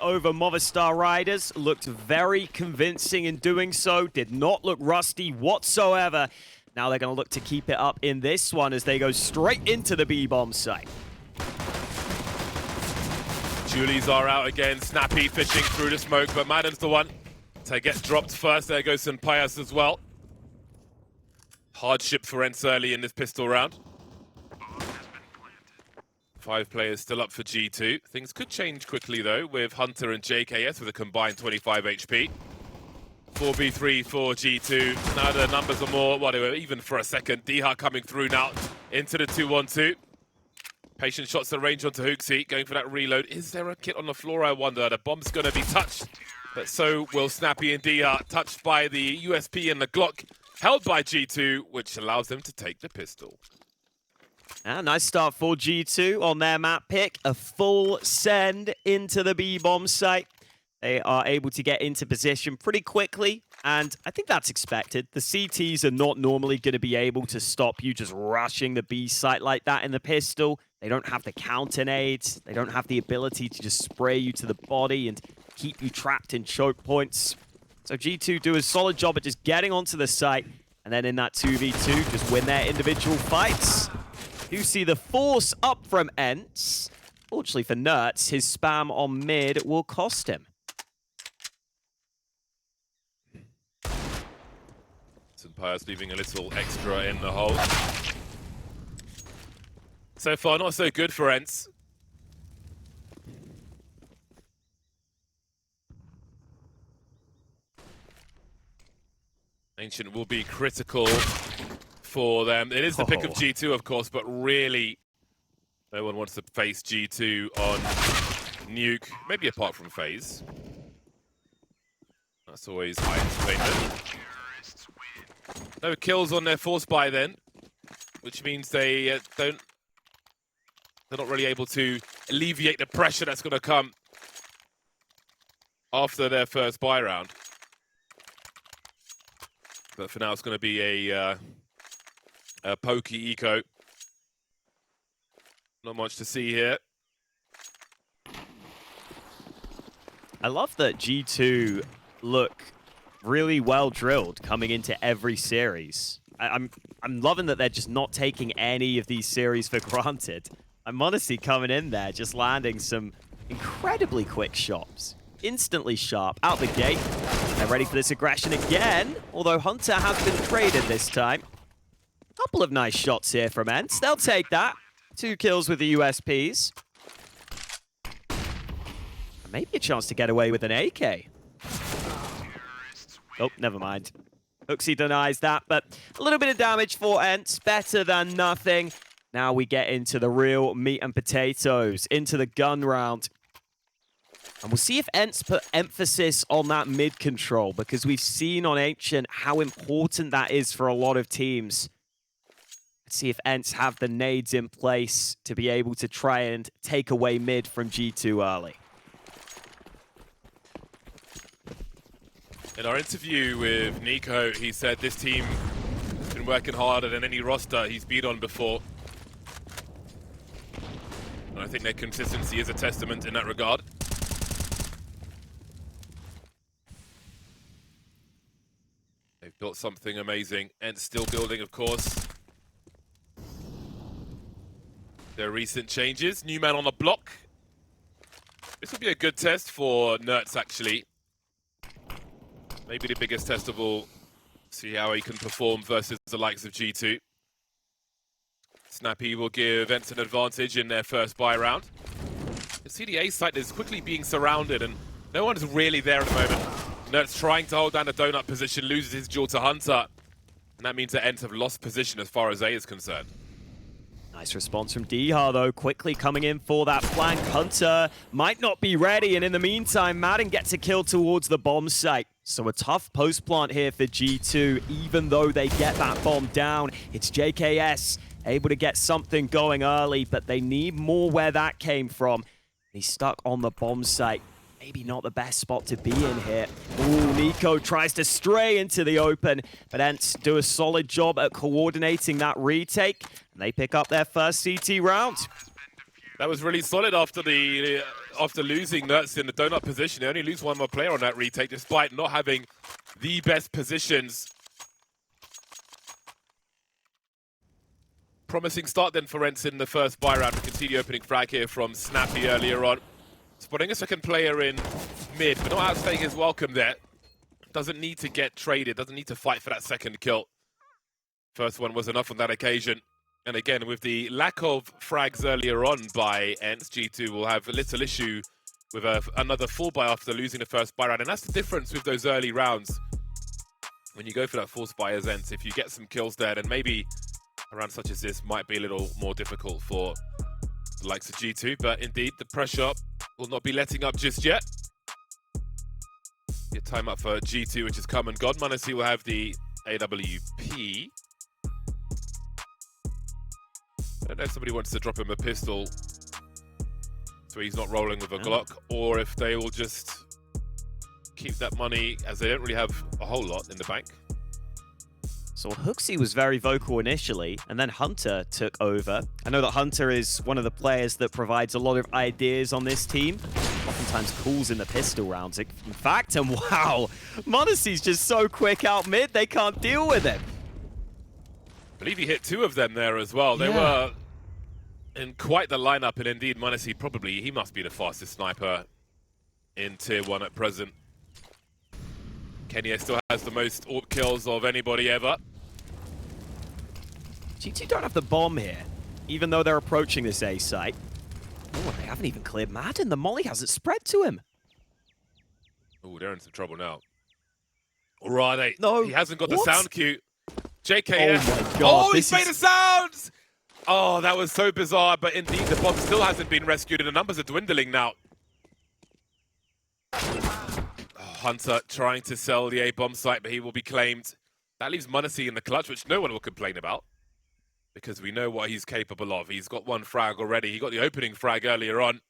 over Movistar Riders. Looked very convincing in doing so. Did not look rusty whatsoever. Now they're going to look to keep it up in this one as they go straight into the B-bomb site. Julies are out again. Snappi fishing through the smoke, but maden's the one to get dropped first. There goes SunPayus as well. Hardship for ENCE early in this pistol round. 5 players still up for G2. Things could change quickly though, with Hunter and JKS with a combined 25 HP. 4v3 for G2. Now the numbers are more, well, they were even for a second. Diha coming through now into the 2-1-2. Patient shots at range onto Hooksy, going for that reload. Is there a kit on the floor, I wonder? The bomb's going to be touched, but so will Snappi and Diha, touched by the USP and the Glock, held by G2, which allows them to take the pistol. Nice start for G2 on their map pick. A full send into the B-bomb site. They are able to get into position pretty quickly, and I think that's expected. The CTs are not normally going to be able to stop you just rushing the B site like that in the pistol. They don't have the counter nades. They don't have the ability to just spray you to the body and keep you trapped in choke points. So G2 do a solid job at just getting onto the site, and then in that 2v2, just win their individual fights. You see the force up from ENCE. Fortunately for NertZ, his spam on mid will cost him. SunPayus leaving a little extra in the hole. So far, not so good for ENCE. Ancient will be critical for them. It is the pick of G2, of course, but really, no one wants to face G2 on Nuke, maybe apart from FaZe. That's always high entertainment. No kills on their force buy then, which means they're not really able to alleviate the pressure that's going to come after their first buy round. But for now, it's going to be a pokey eco. Not much to see here. I love that G2 look really well drilled coming into every series. I'm loving that they're just not taking any of these series for granted. I'm honestly coming in there, just landing some incredibly quick shots. Instantly sharp, out the gate. They're ready for this aggression again, although Hunter has been traded this time. Couple of nice shots here from ENCE. They'll take that. 2 kills with the USPs. Maybe a chance to get away with an AK. Oh, never mind. Hooksy denies that, but a little bit of damage for ENCE. Better than nothing. Now we get into the real meat and potatoes, into the gun round. And we'll see if ENCE put emphasis on that mid control, because we've seen on Ancient how important that is for a lot of teams. Let's see if ENCE have the nades in place to be able to try and take away mid from G2 early. In our interview with NiKo, he said this team has been working harder than any roster he's been on before. And I think their consistency is a testament in that regard. They've built something amazing, and still building, of course. Their recent changes. New man on the block. This will be a good test for NertZ, actually. Maybe the biggest test of all. See how he can perform versus the likes of G2. Snappi will give ENCE an advantage in their first buy round. You see the A site is quickly being surrounded, and no one's really there at the moment. NertZ trying to hold down the donut position, loses his duel to Hunter. And that means that ENCE have lost position as far as A is concerned. Nice response from Diha, though, quickly coming in for that flank. Hunter might not be ready, and in the meantime, maden gets a kill towards the bomb site. So a tough post plant here for G2, even though they get that bomb down. It's JKS able to get something going early, but they need more where that came from. He's stuck on the bomb site. Maybe not the best spot to be in here. Ooh, NiKo tries to stray into the open, but ENCE do a solid job at coordinating that retake. And they pick up their first CT round. That was really solid after losing NertZ in the donut position. They only lose one more player on that retake, despite not having the best positions. Promising start then for ENCE in the first buy round. We can see the opening frag here from Snappi earlier on. Spotting a second player in mid, but not outstaying his welcome there. Doesn't need to get traded, doesn't need to fight for that second kill. First one was enough on that occasion. And again, with the lack of frags earlier on by ENCE, G2 will have a little issue with another full buy after losing the first buy round. And that's the difference with those early rounds. When you go for that force buy as ENCE, if you get some kills there, then maybe a round such as this might be a little more difficult for the likes of G2. But indeed, the pressure will not be letting up just yet. Your time up for G2, which has come and gone. maden will have the AWP. I don't know if somebody wants to drop him a pistol so he's not rolling with a Glock, or if they will just keep that money, as they don't really have a whole lot in the bank. So Hooksy was very vocal initially, and then Hunter took over. I know that Hunter is one of the players that provides a lot of ideas on this team. Oftentimes calls in the pistol rounds, in fact, and wow, maden's just so quick out mid, they can't deal with it. I believe he hit 2 of them there as well. They were in quite the lineup, and indeed, maden probably, he must be the fastest sniper in Tier 1 at present. Kenya still has the most AWP kills of anybody ever. G2 don't have the bomb here, even though they're approaching this A site. Oh, they haven't even cleared maden. The molly hasn't spread to him. Oh, they're in some trouble now. Or are they? No. He hasn't got the sound cue. JKS. Oh my god. Oh, he's made a sound! Oh, that was so bizarre, but indeed the bomb still hasn't been rescued and the numbers are dwindling now. Oh, Hunter trying to sell the A-bomb site, but he will be claimed. That leaves maden in the clutch, which no one will complain about, because we know what he's capable of. He's got 1 frag already. He got the opening frag earlier on.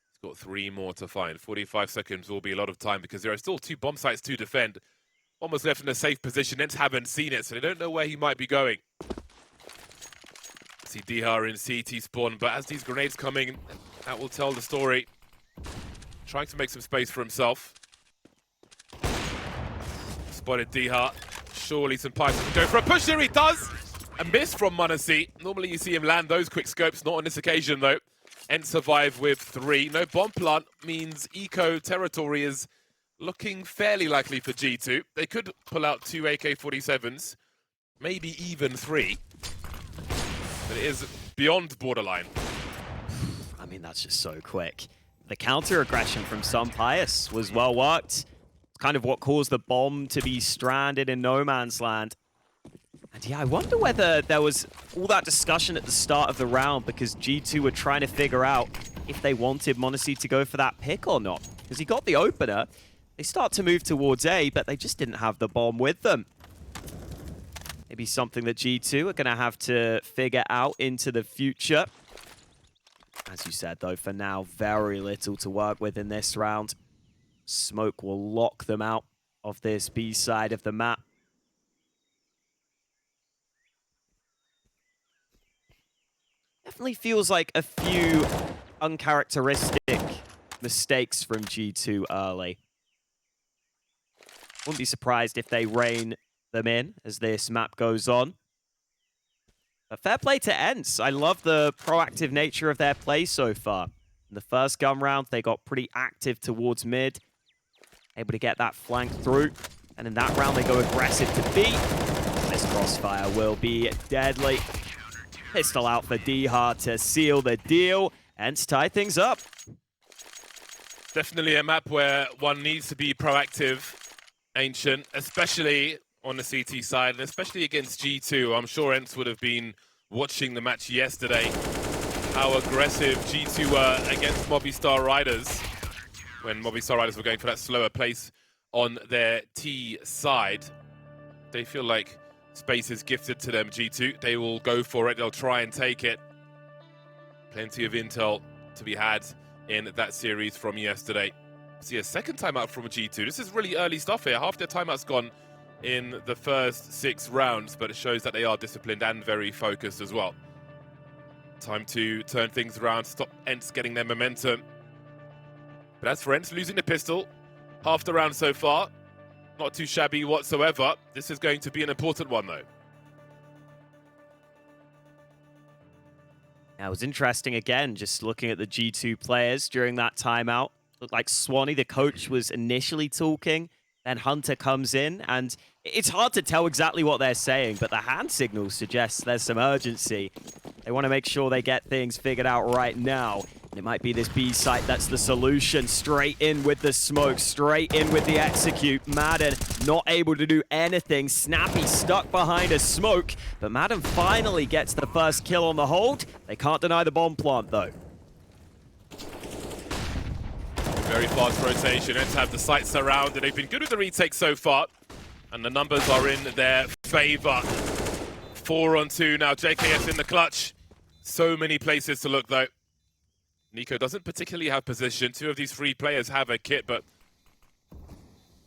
He's got 3 more to find. 45 seconds will be a lot of time because there are still 2 bomb sites to defend. One was left in a safe position. ENCE haven't seen it, so they don't know where he might be going. See Dihar in CT spawn, but as these grenades come in, that will tell the story. Trying to make some space for himself. Spotted Dihar. Surely SunPayus will go for a push here. He does! A miss from maden. Normally you see him land those quick scopes, not on this occasion though. ENCE survive with 3. No bomb plant means eco territory is looking fairly likely for G2. They could pull out 2 AK-47s, maybe even 3. But it is beyond borderline. I mean, that's just so quick. The counter-aggression from SunPayus was well worked. It's kind of what caused the bomb to be stranded in no man's land. And yeah, I wonder whether there was all that discussion at the start of the round because G2 were trying to figure out if they wanted maden to go for that pick or not. Because he got the opener. They start to move towards A, but they just didn't have the bomb with them. Maybe something that G2 are going to have to figure out into the future. As you said, though, for now, very little to work with in this round. Smoke will lock them out of this B side of the map. Definitely feels like a few uncharacteristic mistakes from G2 early. Wouldn't be surprised if they rein them in as this map goes on. But fair play to ENCE. I love the proactive nature of their play so far. In the first gun round, they got pretty active towards mid. Able to get that flank through. And in that round, they go aggressive to B. This crossfire will be deadly. Pistol out for Dihar to seal the deal. ENCE tie things up. Definitely a map where one needs to be proactive, Ancient, especially on the CT side, and especially against G2. I'm sure ENCE would have been watching the match yesterday, how aggressive G2 were against Movistar Riders, when Movistar Riders were going for that slower pace on their T side. They feel like space is gifted to them, G2. They will go for it, they'll try and take it. Plenty of intel to be had in that series from yesterday. See a second timeout from G2. This is really early stuff here. Half their timeout's gone in the first 6 rounds, but it shows that they are disciplined and very focused as well. Time to turn things around, stop ENCE getting their momentum. But as for ENCE losing the pistol, half the round so far, not too shabby whatsoever. This is going to be an important one though. Now, it was interesting again, just looking at the G2 players during that timeout. Looked like Swanee, the coach, was initially talking. Then Hunter comes in, and it's hard to tell exactly what they're saying, but the hand signal suggests there's some urgency. They want to make sure they get things figured out right now. And it might be this B site that's the solution. Straight in with the smoke, straight in with the execute. maden not able to do anything. Snappi stuck behind a smoke, but maden finally gets the first kill on the hold. They can't deny the bomb plant, though. Very fast rotation. ENCE have the site surrounded. They've been good with the retake so far, and the numbers are in their favor. 4 on 2 now. JKS in the clutch. So many places to look, though. NiKo doesn't particularly have position. 2 of these 3 players have a kit, but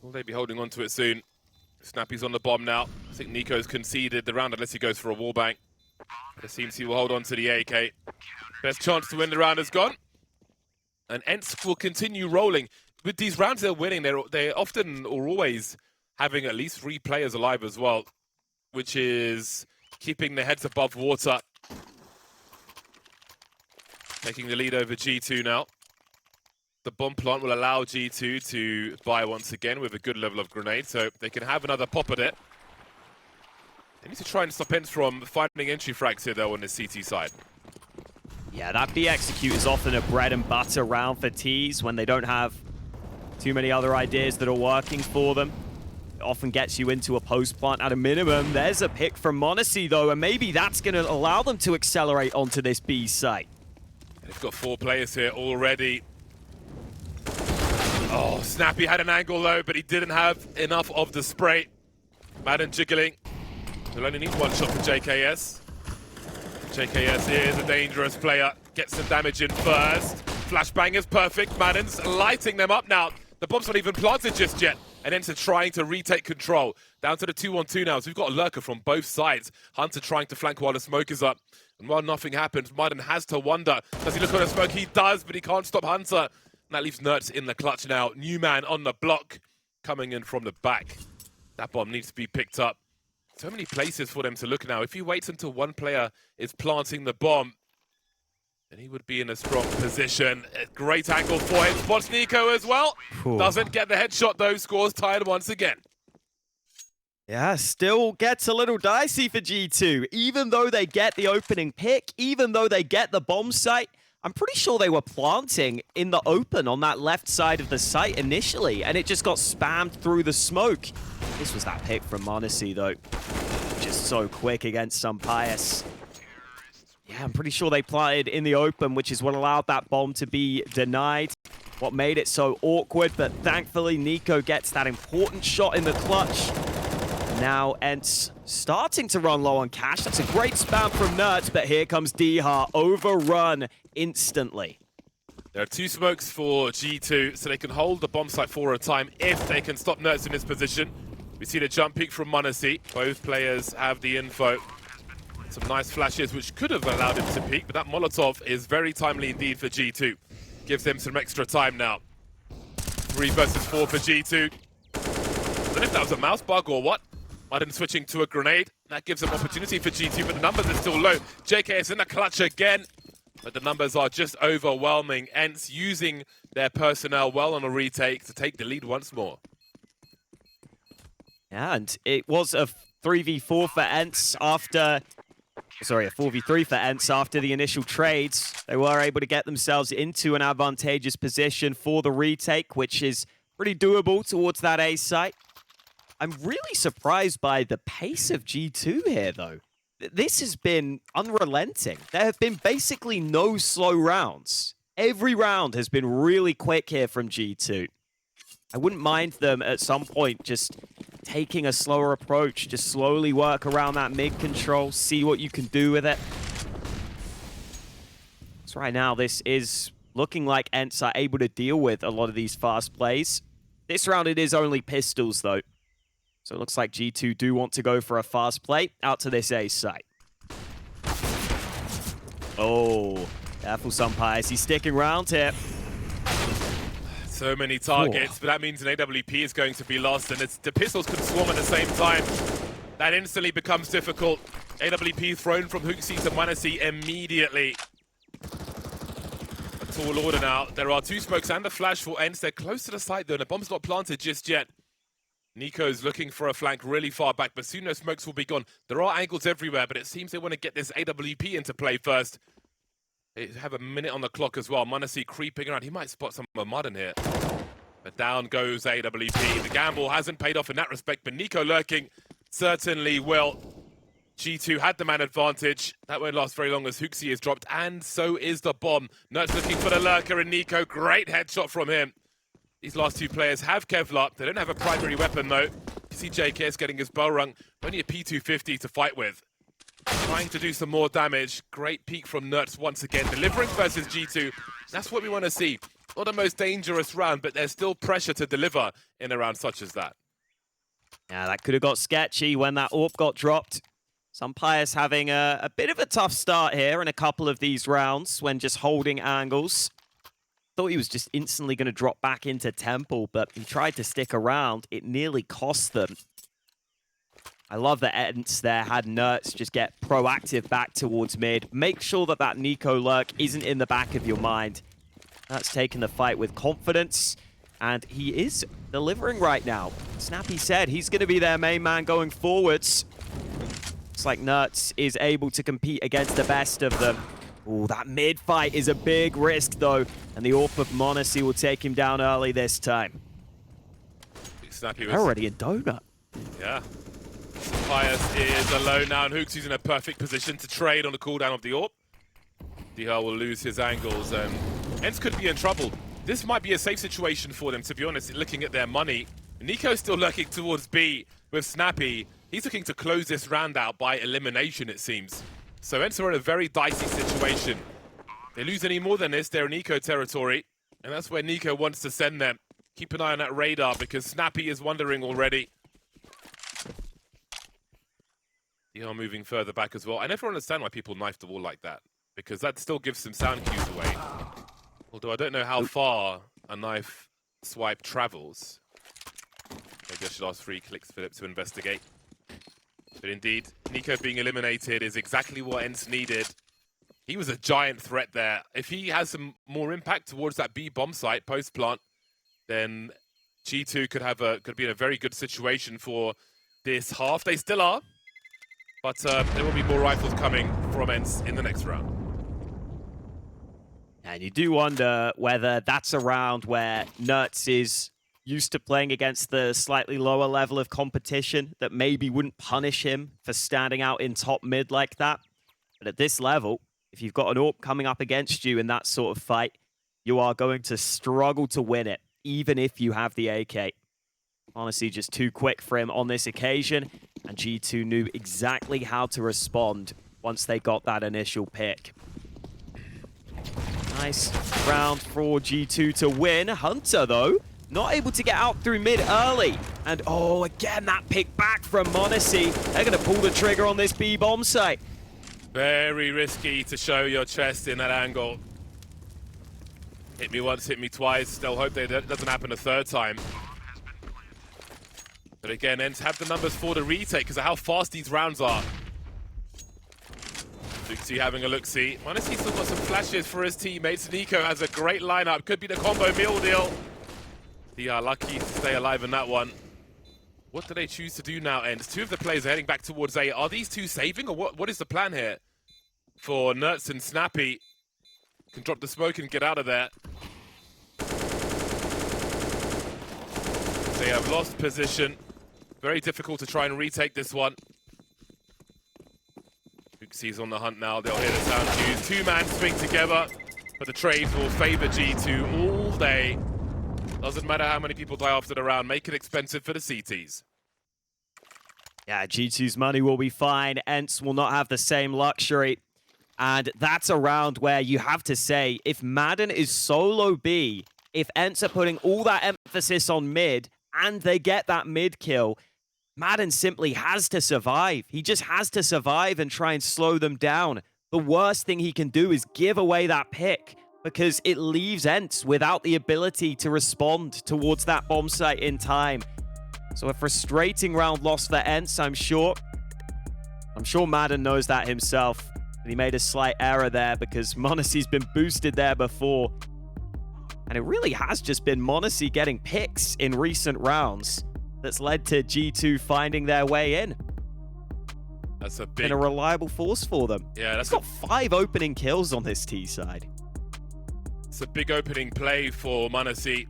will they be holding on to it soon? Snappi's on the bomb now. I think NiKo's conceded the round unless he goes for a wallbang. It seems he will hold on to the AK. Best chance to win the round is gone. And ENCE will continue rolling. With these rounds they're winning, they're often or always having at least 3 players alive as well, which is keeping their heads above water. Taking the lead over G2 now. The bomb plant will allow G2 to buy once again with a good level of grenade, so they can have another pop at it. They need to try and stop ENCE from finding entry frags here, though, on the CT side. Yeah, that B execute is often a bread and butter round for T's when they don't have too many other ideas that are working for them. It often gets you into a post plant at a minimum. There's a pick from m0NESY, though, and maybe that's going to allow them to accelerate onto this B site. They've got 4 players here already. Oh, Snappi had an angle, though, but he didn't have enough of the spray. maden jiggling. They'll only need 1 shot for JKS. JKS is a dangerous player. Gets some damage in first. Flashbang is perfect. maden's lighting them up now. The bomb's not even planted just yet. And ENCE trying to retake control. Down to the 2-on-2 now. So we've got a lurker from both sides. Hunter trying to flank while the smoke is up. And while nothing happens, maden has to wonder. Does he look on the smoke? He does, but he can't stop Hunter. And that leaves NertZ in the clutch now. New man on the block. Coming in from the back. That bomb needs to be picked up. So many places for them to look now. If he waits until 1 player is planting the bomb, then he would be in a strong position. A great angle for him. Spots NiKo as well. Doesn't get the headshot though. Scores tied once again. Yeah, still gets a little dicey for G2. Even though they get the opening pick, even though they get the bomb site, I'm pretty sure they were planting in the open on that left side of the site initially, and it just got spammed through the smoke. This was that pick from m0NESY, though. Just so quick against SunPayus. Yeah, I'm pretty sure they planted in the open, which is what allowed that bomb to be denied. What made it so awkward, but thankfully NiKo gets that important shot in the clutch. Now ENCE starting to run low on cash. That's a great spam from NertZ, but here comes dHa, overrun instantly. There are 2 smokes for G2, so they can hold the bomb site for a time if they can stop NertZ in this position. We see the jump peek from m0NESY. Both players have the info. Some nice flashes, which could have allowed him to peek, but that Molotov is very timely indeed for G2. Gives them some extra time now. 3 versus 4 for G2. I don't know if that was a mouse bug or what. maden switching to a grenade. That gives them opportunity for G2, but the numbers are still low. JKS in the clutch again, but the numbers are just overwhelming. ENCE using their personnel well on a retake to take the lead once more. Yeah, and it was a 3v4 for ENCE after... Sorry, a 4v3 for ENCE after the initial trades. They were able to get themselves into an advantageous position for the retake, which is pretty doable towards that A site. I'm really surprised by the pace of G2 here, though. This has been unrelenting. There have been basically no slow rounds. Every round has been really quick here from G2. I wouldn't mind them at some point just taking a slower approach, just slowly work around that mid control, see what you can do with it. So right now, this is looking like ENCE are able to deal with a lot of these fast plays. This round, it is only pistols, though. So it looks like G2 do want to go for a fast play out to this A site. Oh, careful SunPayus. He's sticking around here. So many targets, but that means an AWP is going to be lost, and the pistols can swarm at the same time. That instantly becomes difficult. AWP thrown from HooXi to maden immediately. A tall order now. There are 2 smokes and a flash for ENCE. They're close to the site though, and the bomb's not planted just yet. NiKo's looking for a flank really far back, but soon those smokes will be gone. There are angles everywhere, but it seems they want to get this AWP into play first. They have a minute on the clock as well. maden creeping around. He might spot some of maden here. But down goes AWP. The gamble hasn't paid off in that respect, but NiKo lurking certainly will. G2 had the man advantage. That won't last very long as HooXi is dropped, and so is the bomb. NertZ looking for the lurker in NiKo. Great headshot from him. These last 2 players have Kevlar. They don't have a primary weapon though. You see JKS getting his bow rung. Only a P250 to fight with. Trying to do some more damage. Great peek from NertZ once again. Delivering versus G2. That's what we want to see. Not the most dangerous round, but there's still pressure to deliver in a round such as that. Yeah, that could have got sketchy when that AWP got dropped. SunPayus having a bit of a tough start here in a couple of these rounds when just holding angles. Thought he was just instantly going to drop back into Temple, but he tried to stick around. It nearly cost them. I love that ENCE there had NertZ just get proactive back towards mid. Make sure that that NiKo lurk isn't in the back of your mind. That's taking the fight with confidence, and he is delivering right now. Snappi said he's going to be their main man going forwards. Looks like NertZ is able to compete against the best of them. Ooh, that mid fight is a big risk though, and the AWP of maden will take him down early this time. Snappi was already in donut. Yeah. SunPayus is alone now, and HooXi's in a perfect position to trade on the cooldown of the AWP. DH will lose his angles, and ENCE could be in trouble. This might be a safe situation for them, to be honest, looking at their money. NiKo's still lurking towards B with Snappi. He's looking to close this round out by elimination, it seems. So ENCE are in a very dicey situation. They lose any more than this, they're in NiKo territory, and that's where NiKo wants to send them. Keep an eye on that radar, because Snappi is wondering already. They are moving further back as well. I never understand why people knife the wall like that, because that still gives some sound cues away. Although I don't know how far a knife swipe travels. Maybe I should ask Free Clicks Philip to investigate. But indeed, NiKo being eliminated is exactly what ENCE needed. He was a giant threat there. If he has some more impact towards that B bomb site post-plant, then G2 could be in a very good situation for this half. They still are. But there will be more rifles coming from ENCE in the next round. And you do wonder whether that's a round where NertZ is used to playing against the slightly lower level of competition that maybe wouldn't punish him for standing out in top mid like that. But at this level, if you've got an AWP coming up against you in that sort of fight, you are going to struggle to win it, even if you have the AK. Honestly, just too quick for him on this occasion, and G2 knew exactly how to respond once they got that initial pick. Nice round for G2 to win. Hunter, though, not able to get out through mid early. And, oh, again, that pick back from maden. They're going to pull the trigger on this B bomb site. Very risky to show your chest in that angle. Hit me once, hit me twice. They'll hope that doesn't happen a third time. But again, ENCE have the numbers for the retake because of how fast these rounds are. HooXi having a look-see. maden still got some flashes for his teammates. NiKo has a great lineup. Could be the combo meal deal. They are lucky to stay alive in that one. What do they choose to do now, ENCE? 2 of the players are heading back towards A. Are these 2 saving, or what is the plan here? For NertZ and Snappi. Can drop the smoke and get out of there. They have lost position. Very difficult to try and retake this one. HooXi's on the hunt now. They'll hear the sound cues. 2-man swing together, but the trades will favor G2 all day. Doesn't matter how many people die after the round. Make it expensive for the CTs. Yeah, G2's money will be fine. ENCE will not have the same luxury. And that's a round where you have to say, if maden is solo B, if ENCE are putting all that emphasis on mid, and they get that mid kill, maden simply has to survive. He just has to survive and try and slow them down. the worst thing he can do is give away that pick, because it leaves ENCE without the ability to respond towards that bomb site in time. So a frustrating round loss for ENCE, I'm sure. I'm sure maden knows that himself. And he made a slight error there because m0NESY's been boosted there before. And it really has just been m0NESY getting picks in recent rounds that's led to G2 finding their way in. That's a big... Been a reliable force for them. Yeah, that's got 5 opening kills on this T side. It's a big opening play for m0NESY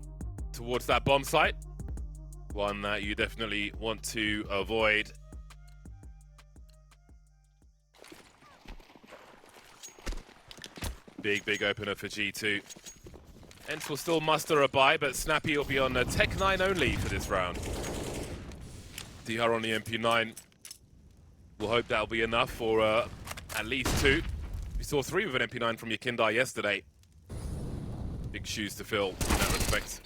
towards that bomb site. One that you definitely want to avoid. Big opener for G2. ENCE will still muster a buy, but Snappi will be on Tech 9 only for this round. DR on the MP9. We'll hope that'll be enough for at least 2. We saw 3 with an MP9 from Yakindar yesterday. Big shoes to fill in that respect.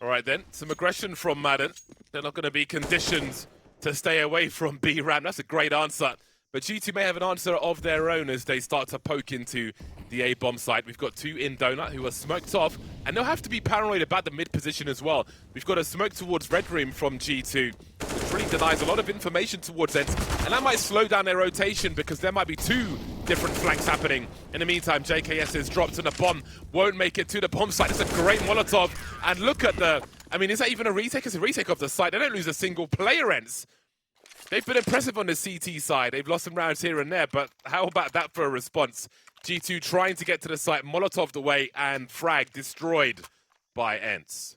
All right then, some aggression from maden. They're not going to be conditioned to stay away from B ramp. That's a great answer. But G2 may have an answer of their own as they start to poke into the A bomb site. We've got 2 in donut who are smoked off, and they'll have to be paranoid about the mid position as well. We've got a smoke towards red room from G2, which really denies a lot of information towards ENCE, and that might slow down their rotation because there might be 2 different flanks happening. In the meantime, JKS is dropped and the bomb won't make it to the bomb site. It's a great Molotov, and look at the... I mean, is that even a retake? It's a retake of the site. They don't lose a single player, ENCE. They've been impressive on the CT side. They've lost some rounds here and there, but how about that for a response? G2 trying to get to the site, Molotov'd away, and frag destroyed by ENCE.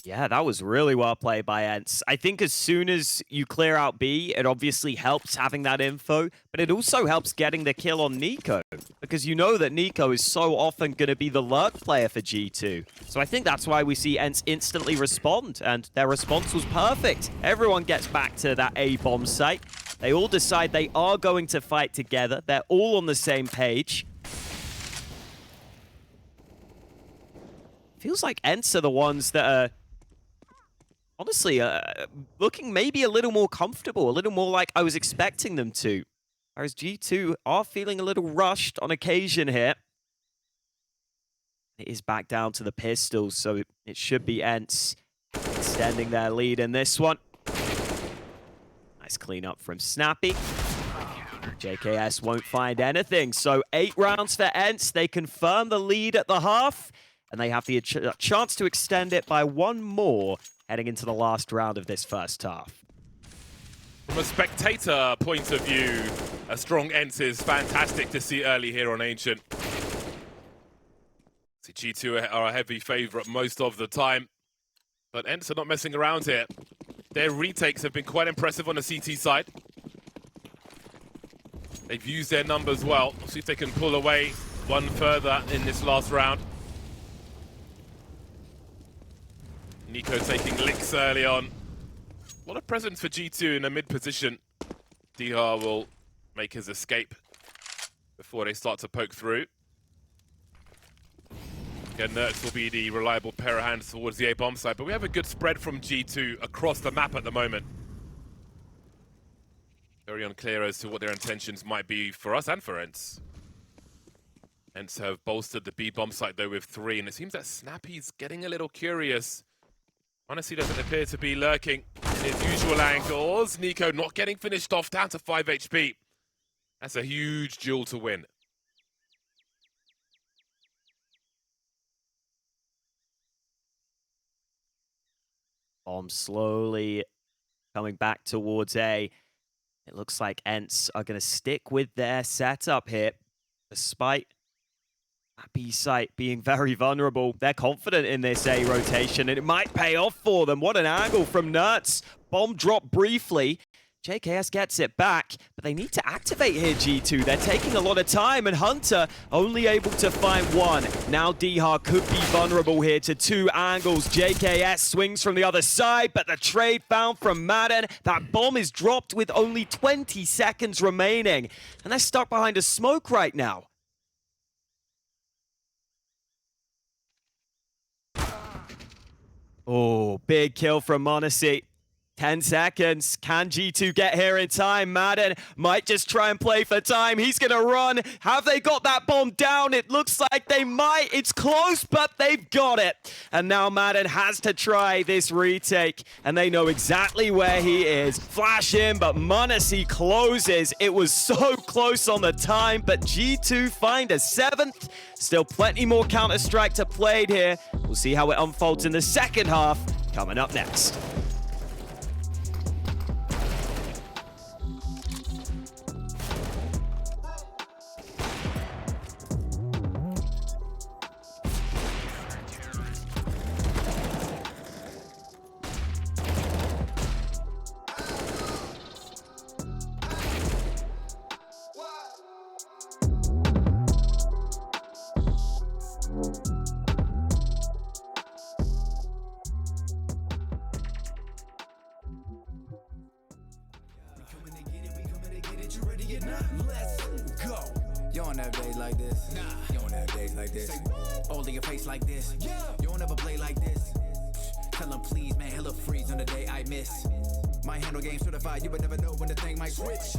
Yeah, that was really well played by ENCE. I think as soon as you clear out B, it obviously helps having that info, but it also helps getting the kill on NiKo, because you know that NiKo is so often going to be the lurk player for G2. So I think that's why we see ENCE instantly respond, and their response was perfect. Everyone gets back to that A bomb site. They all decide they are going to fight together. They're all on the same page. Feels like ENCE are the ones that are honestly, looking maybe a little more comfortable, a little more like I was expecting them to. Whereas G2 are feeling a little rushed on occasion here. It is back down to the pistols, so it should be ENCE extending their lead in this one. Nice cleanup from Snappi. JKS won't find anything, so 8 rounds for ENCE. They confirm the lead at the half, and they have the chance to extend it by 1 more heading into the last round of this first half. From a spectator point of view, a strong ENCE is fantastic to see early here on Ancient. See, G2 are a heavy favorite most of the time, but ENCE are not messing around here. Their retakes have been quite impressive on the CT side. They've used their numbers well. See if they can pull away 1 further in this last round. NiKo taking licks early on. What a presence for G2 in a mid position. DR will make his escape before they start to poke through. Again, NertZ will be the reliable pair of hands towards the A bomb side, but we have a good spread from G2 across the map at the moment. Very unclear as to what their intentions might be for us and for ENCE. ENCE have bolstered the B bomb site though with 3, and it seems that Snappi's getting a little curious. m0NESY doesn't appear to be lurking in his usual angles. NiKo not getting finished off, down to 5 HP. That's a huge duel to win. Bomb slowly coming back towards A. It looks like ENCE are going to stick with their setup here, despite that B site being very vulnerable. They're confident in this A rotation, and it might pay off for them. What an angle from NertZ. Bomb drop briefly. JKS gets it back, but they need to activate here, G2. They're taking a lot of time, and Hunter only able to find 1. Now DR could be vulnerable here to 2 angles. JKS swings from the other side, but the trade found from maden. That bomb is dropped with only 20 seconds remaining, and they're stuck behind a smoke right now. Oh, big kill from m0NESY. 10 seconds. Can G2 get here in time? Maden might just try and play for time. He's going to run. Have they got that bomb down? It looks like they might. It's close, but they've got it. And now Maden has to try this retake, and they know exactly where he is. Flash in, but m0NESY closes. It was so close on the time, but G2 find a 7th. Still plenty more Counter-Strike to play here. We'll see how it unfolds in the second half, coming up next. Let's go. You don't have days like this. Nah. You don't have days like this. Holding your face like this. Yeah. You don't ever play like this. Tell them please, man, hella freeze on the day I miss. My handle game certified, you would never know when the thing might switch.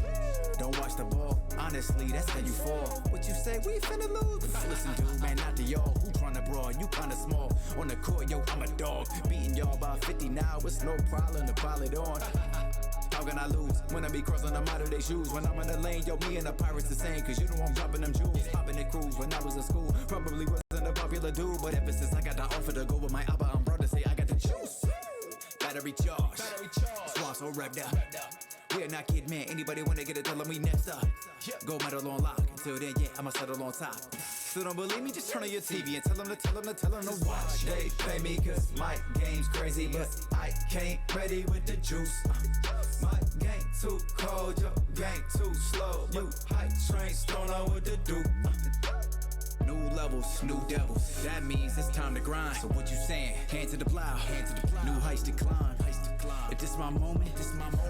Don't watch the ball, honestly, that's how you fall. What you say, we finna lose? Listen, dude, man, not to y'all. Who tryna brawl? You kinda small. On the court, yo, I'm a dog. Beating y'all by 50 now, it's no problem to pile it on. How can I lose when I be crossing the modern day shoes? When I'm in the lane, yo, me and the pirates the same. Cause you know I'm dropping them jewels, popping the cruise. When I was in school, probably wasn't a popular dude. But ever since I got the offer to go with my Abba, I'm proud to say I got the juice. Battery charge, swamp so wrapped up. We are not kidding, man. Anybody wanna get it, tell them we next up. Gold medal on lock. Until then, yeah, I'ma settle on top. So don't believe me, just turn on your TV and tell them to watch. They play me cause my game's crazy, but I came ready with the juice. My game too cold, your game too slow. You hype trains, don't know what to do. New levels, new devils. That means it's time to grind. So what you saying? Hand to the plow. New heights to climb. If this my moment,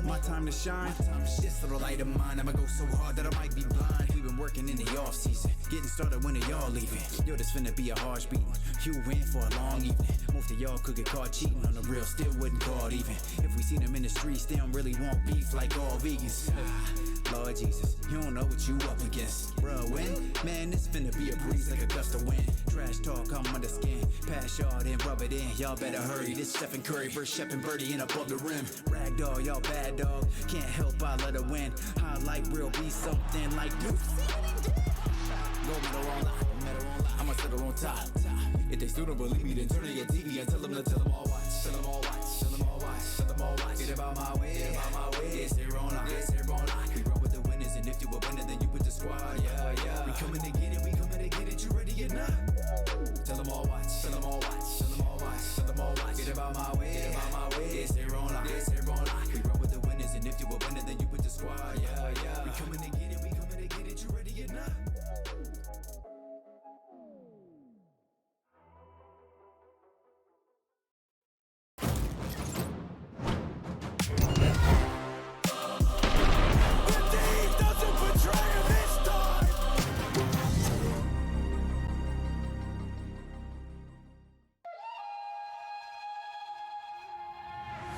my time to shine. This little light of mine, I'ma go so hard that I might be blind. We've been working in the off season, getting started when y'all leaving. Yo, this finna be a harsh beating. You win for a long evening. Most of y'all could get caught cheating on the real, still wouldn't call it even. If we seen them in the streets, they don't really want beef like all vegans. Lord Jesus, you don't know what you up against. Bruh, when? Man, this finna be a breeze like a gust of wind. Trash talk, I'm under skin. Pass y'all, then rub it in. Y'all better hurry. This Stephen Curry versus Shep and Birdie in above the rim. Ragdoll, y'all bad dog. Can't help, I let her win. Highlight real be something like this. Go medal on lock. I'ma settle on top. If they still don't believe me, then turn to your TV and tell them all watch. Tell them all watch. Get about my way. It's here on lock. We run with the winners, and if you a winner, then you with the squad. Yeah. We coming to get it. You ready or not? Tell them all watch. Get about my way. It's here on lock. We run with the winners, and if you a winner, then you with the squad. Yeah. We coming to get it. You ready or not?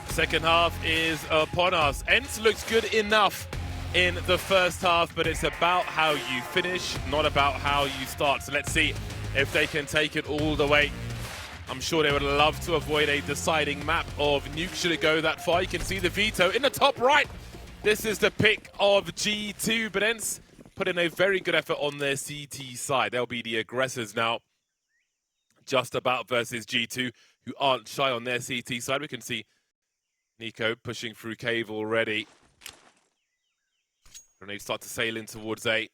Second half is upon us. ENCE looks good enough in the first half, but it's about how you finish, not about how you start. So let's see if they can take it all the way. I'm sure they would love to avoid a deciding map of Nuke should it go that far. You can see the veto in the top right. This is the pick of G2, but ENCE put in a very good effort on their CT side. They'll be the aggressors now. Just about versus G2, who aren't shy on their CT side. We can see NiKo pushing through cave already. Grenades start to sail in towards A.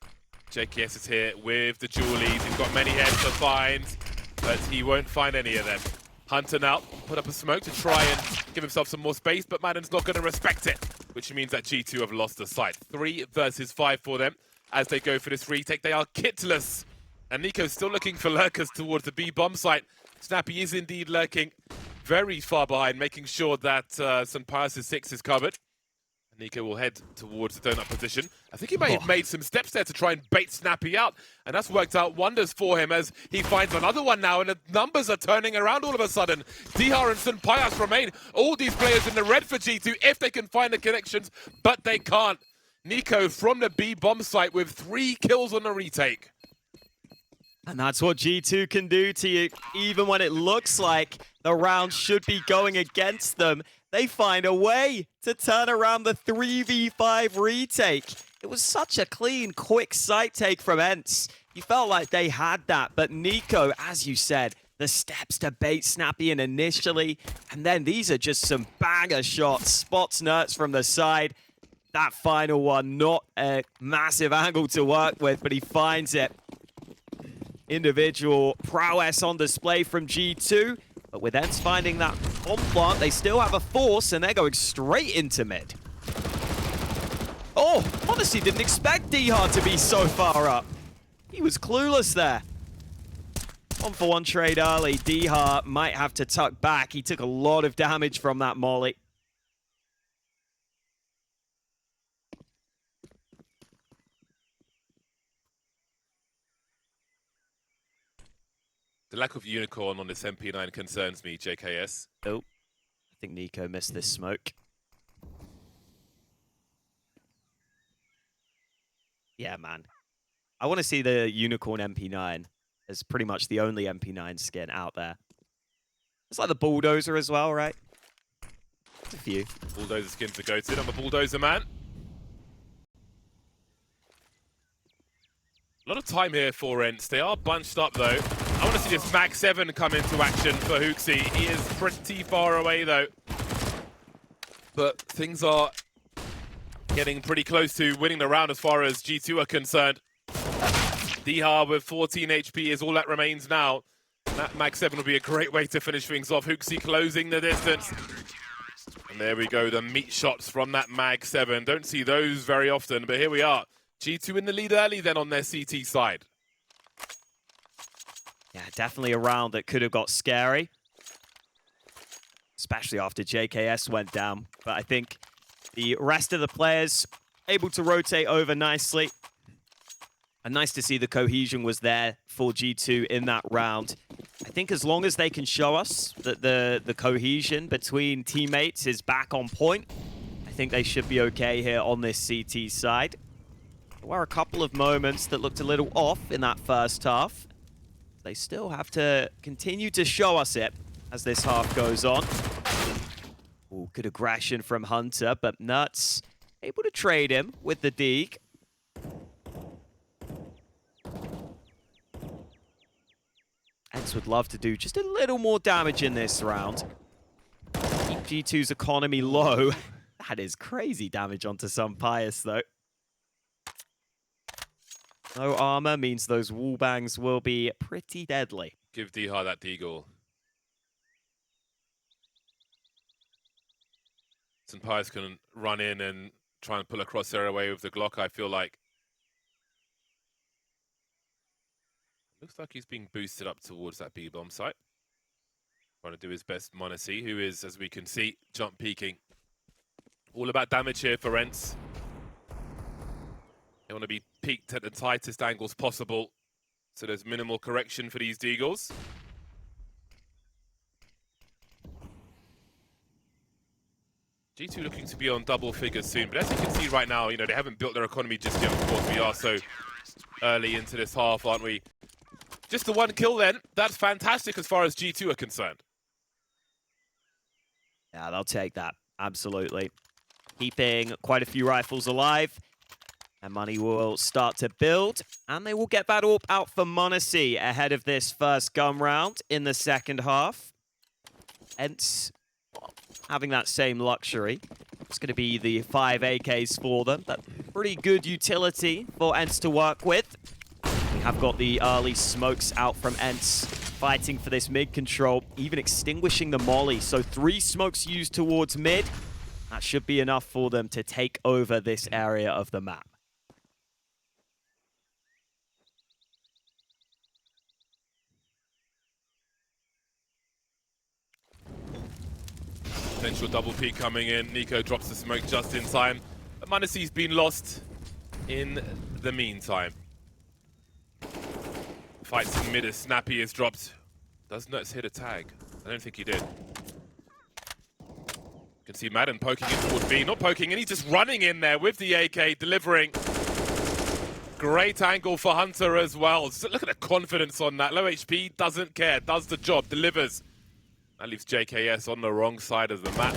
JKS is here with the Julies. He's got many heads to find, but he won't find any of them. Hunter now put up a smoke to try and give himself some more space, but Maden's not going to respect it, which means that G2 have lost the site. 3 versus 5 for them as they go for this retake. They are kitless, and NiKo's still looking for lurkers towards the B bomb site. Snappi is indeed lurking very far behind, making sure that SunPayus' 6 is covered. NiKo will head towards the donut position. I think he may have made some steps there to try and bait Snappi out, and that's worked out wonders for him as he finds another one now, and the numbers are turning around all of a sudden. Dihar and SunPayus remain all these players in the red for G2 if they can find the connections, but they can't. NiKo from the B bomb site with 3 kills on the retake. And that's what G2 can do to you. Even when it looks like the round should be going against them, they find a way to turn around the 3v5 retake. It was such a clean, quick site take from ENCE. You felt like they had that, but NiKo, as you said, the steps to bait Snappi in initially, and then these are just some banger shots. Spots NertZ from the side. That final one, not a massive angle to work with, but he finds it. Individual prowess on display from G2, but with ENCE finding that bomb plant, they still have a force, and they're going straight into mid. Oh, honestly didn't expect Dihar to be so far up. He was clueless there. 1-for-1 trade early. Dihar might have to tuck back. He took a lot of damage from that molly. The lack of unicorn on this MP9 concerns me, JKS. Oh, I think NiKo missed this smoke. Yeah, man. I want to see the unicorn MP9 as pretty much the only MP9 skin out there. It's like the bulldozer as well, right? There's a few. Bulldozer skins are goated. I'm a bulldozer man. A lot of time here for ENCE. They are bunched up though. I want to see this Mag 7 come into action for Hooksy. He is pretty far away though. But things are getting pretty close to winning the round as far as G2 are concerned. Dihar with 14 HP is all that remains now. And that Mag 7 will be a great way to finish things off. Hooksy closing the distance. And there we go, the meat shots from that Mag 7. Don't see those very often, but here we are. G2 in the lead early then on their CT side. Yeah, definitely a round that could have got scary. Especially after JKS went down. But I think the rest of the players able to rotate over nicely. And nice to see the cohesion was there for G2 in that round. I think as long as they can show us that the cohesion between teammates is back on point, I think they should be okay here on this CT side. There were a couple of moments that looked a little off in that first half. They still have to continue to show us it as this half goes on. Ooh, good aggression from Hunter, but NertZ able to trade him with the Deke. ENCE would love to do just a little more damage in this round. Keep G2's economy low. That is crazy damage onto SunPayus, though. No armor means those wall bangs will be pretty deadly. Give Dihar that deagle. SunPayus can run in and try and pull a crosshair away with the Glock, I feel like. Looks like he's being boosted up towards that B-bomb site. Trying to do his best, m0NESY, who is, as we can see, jump peeking. All about damage here for ENCE. They want to be peaked at the tightest angles possible, so there's minimal correction for these deagles. G2 looking to be on double figures soon, but as you can see right now, you know, they haven't built their economy just yet. Of course, we are so early into this half, aren't we? Just the 1 kill then. That's fantastic as far as G2 are concerned. Yeah, they'll take that. Absolutely. Keeping quite a few rifles alive. And money will start to build. And they will get that AWP out for m0NESY ahead of this first gun round in the second half. ENCE having that same luxury. It's going to be the 5 AKs for them. That's pretty good utility for ENCE to work with. We have got the early smokes out from ENCE, fighting for this mid control, even extinguishing the molly. So 3 smokes used towards mid. That should be enough for them to take over this area of the map. Potential double peek coming in. NiKo drops the smoke just in time. But maden has been lost in the meantime. Fights in mid as Snappi is dropped. Does NertZ hit a tag? I don't think he did. You can see maden poking in towards B. Not poking in, he's just running in there with the AK, delivering. Great angle for Hunter as well. So look at the confidence on that. Low HP, doesn't care, does the job, delivers. That leaves JKS on the wrong side of the map.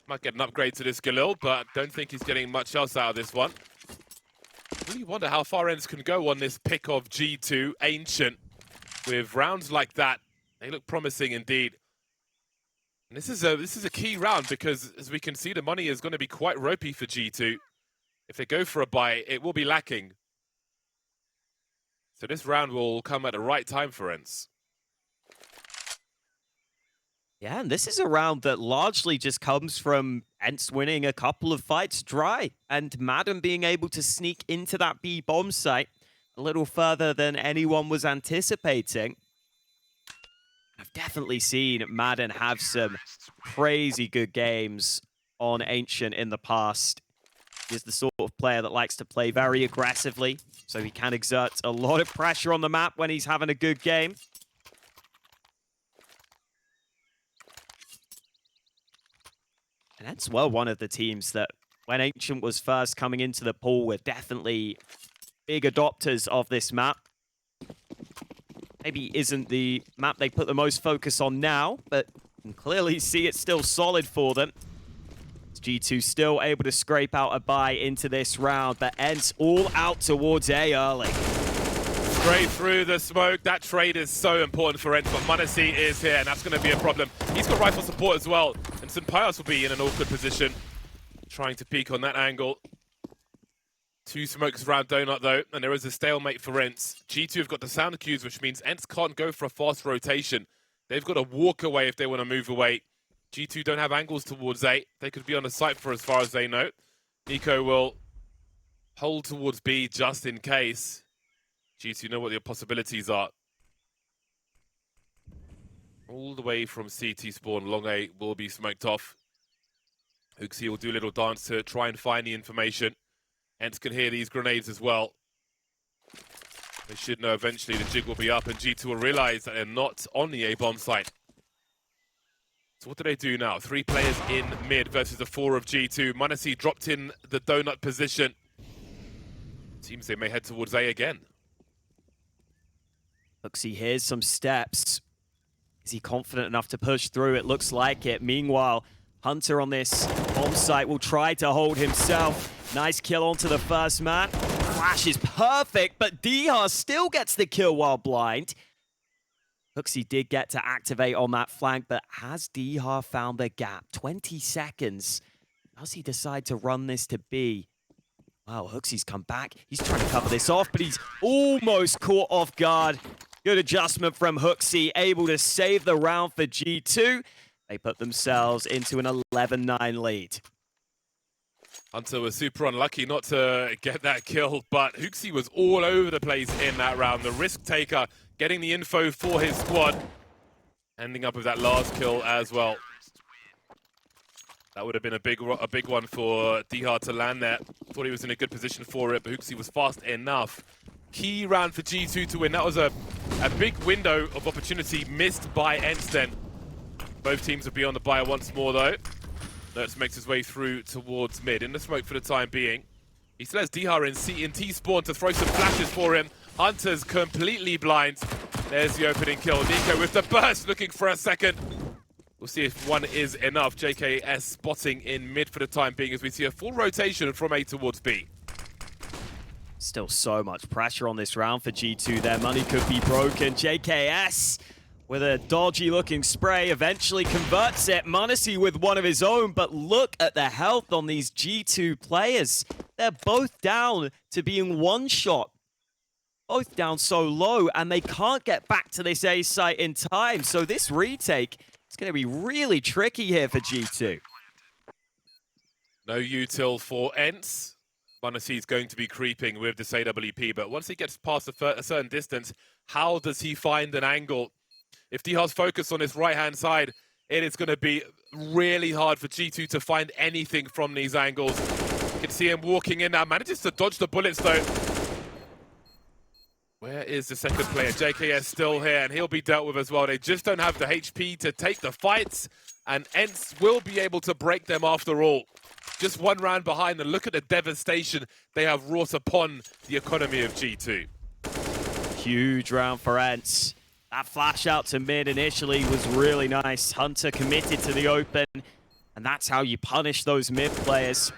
Might get an upgrade to this Galil, but don't think he's getting much else out of this one. Really wonder how far ENCE can go on this pick of G2 Ancient. With rounds like that, they look promising indeed. And this is a key round because, as we can see, the money is going to be quite ropey for G2. If they go for a buy, it will be lacking. So this round will come at the right time for ENCE. Yeah, and this is a round that largely just comes from ENCE winning a couple of fights dry and maden being able to sneak into that B bomb site a little further than anyone was anticipating. I've definitely seen maden have some crazy good games on Ancient in the past. He's the sort of player that likes to play very aggressively, so he can exert a lot of pressure on the map when he's having a good game. And that's, well, one of the teams that, when Ancient was first coming into the pool, were definitely big adopters of this map. Maybe isn't the map they put the most focus on now, but you can clearly see it's still solid for them. G2 still able to scrape out a buy into this round, but ENCE all out towards A early. Straight through the smoke. That trade is so important for ENCE, but maden is here, and that's going to be a problem. He's got rifle support as well, and SunPayus will be in an awkward position, trying to peek on that angle. Two smokes around Donut, though, and there is a stalemate for ENCE. G2 have got the sound cues, which means ENCE can't go for a fast rotation. They've got to walk away if they want to move away. G2 don't have angles towards A. They could be on the site for as far as they know. NiKo will hold towards B just in case. G2 know what the possibilities are. All the way from CT spawn, long A will be smoked off. HooXi will do a little dance to try and find the information. ENCE can hear these grenades as well. They should know eventually the jig will be up and G2 will realize that they're not on the A bomb site. So what do they do now? 3 players in mid versus the 4 of G2. maden dropped in the donut position. Seems they may head towards A again. HooXi hears some steps. Is he confident enough to push through? It looks like it. Meanwhile, Hunter on this bomb site will try to hold himself. Nice kill onto the first man. Flash is perfect, but Dihar still gets the kill while blind. HooXi did get to activate on that flank, but has Dihar found the gap? 20 seconds. Does he decide to run this to B? Wow, HooXi's come back. He's trying to cover this off, but he's almost caught off guard. Good adjustment from HooXi, able to save the round for G2. They put themselves into an 11-9 lead. Hunter was super unlucky not to get that kill, but HooXi was all over the place in that round. The risk taker getting the info for his squad, ending up with that last kill as well. That would have been a big one for Dihar to land there. Thought he was in a good position for it, but HooXi was fast enough. Key round for G2 to win. That was a big window of opportunity missed by ENCE then. Both teams will be on the buy once more though. NertZ makes his way through towards mid. In the smoke for the time being. He still has Dihar in T spawn to throw some flashes for him. Hunter's completely blind. There's the opening kill. NiKo with the burst looking for a second. We'll see if one is enough. JKS spotting in mid for the time being as we see a full rotation from A towards B. Still so much pressure on this round for G2. Their money could be broken. JKS with a dodgy looking spray eventually converts it. maden with one of his own, but look at the health on these G2 players. They're both down to being one shot. Both down so low, and they can't get back to this A site in time. So this retake is going to be really tricky here for G2. No util for ENCE. maden is going to be creeping with this AWP, but once he gets past a certain distance, how does he find an angle? If Dihar's focused on his right-hand side, it is going to be really hard for G2 to find anything from these angles. You can see him walking in now, manages to dodge the bullets though. Where is the second player? JKS still here, and he'll be dealt with as well. They just don't have the HP to take the fights, and ENCE will be able to break them after all. Just one round behind, and look at the devastation they have wrought upon the economy of G2. Huge round for ENCE. That flash out to mid initially was really nice. Hunter committed to the open, and that's how you punish those mid players.